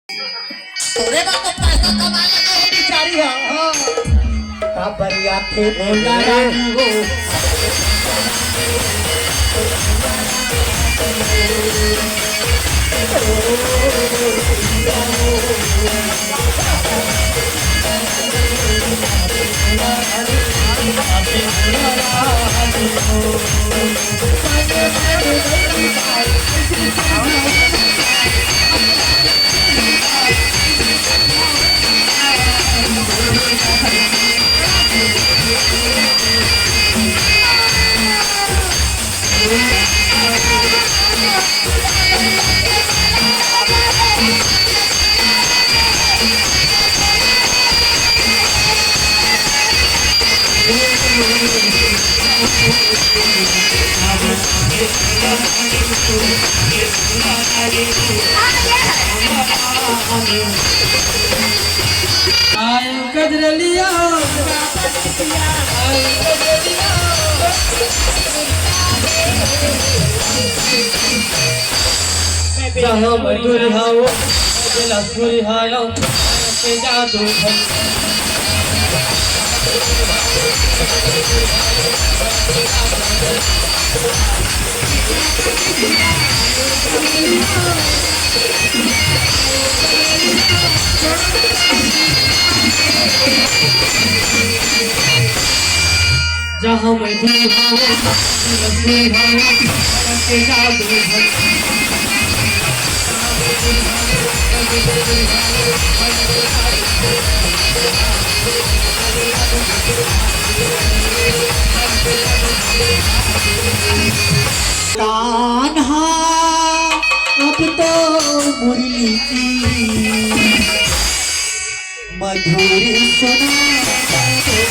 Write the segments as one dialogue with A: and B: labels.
A: तोरे बा तो पैसा कमाने का हो बिचारी है हां का बरिया थे बोला रानी हो
B: आयो गजरलिया जहाँ मजदूरी हाओ लसूरी हायो के जादू जहाँ मजदूरी हाओ लसूरी हायो के जादू
A: कान्हा अब तो मुरली की मधुरी सुना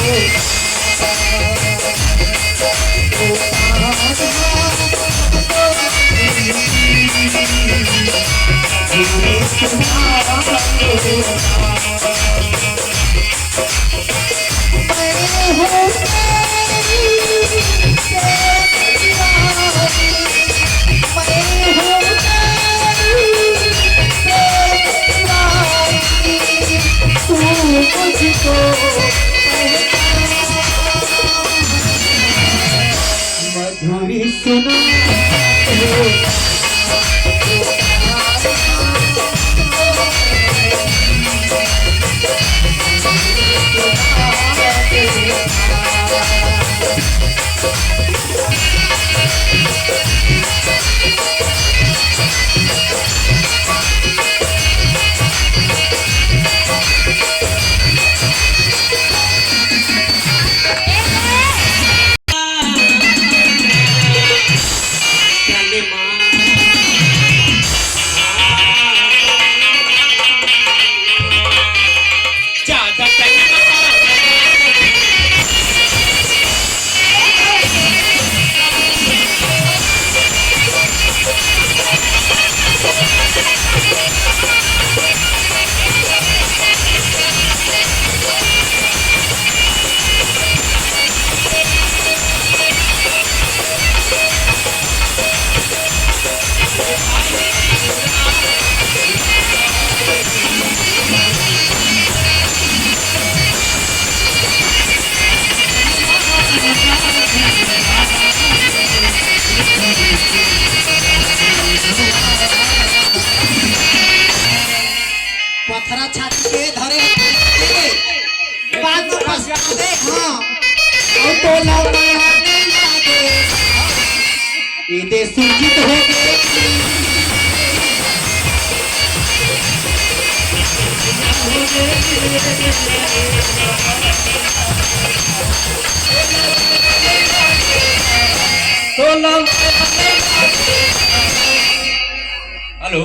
A: मधुरी सुना पथरा छाती के धरे बाद में फंसा दे हां और तो लौटा दे ये दे सुरजित हो गए
B: तो हेलो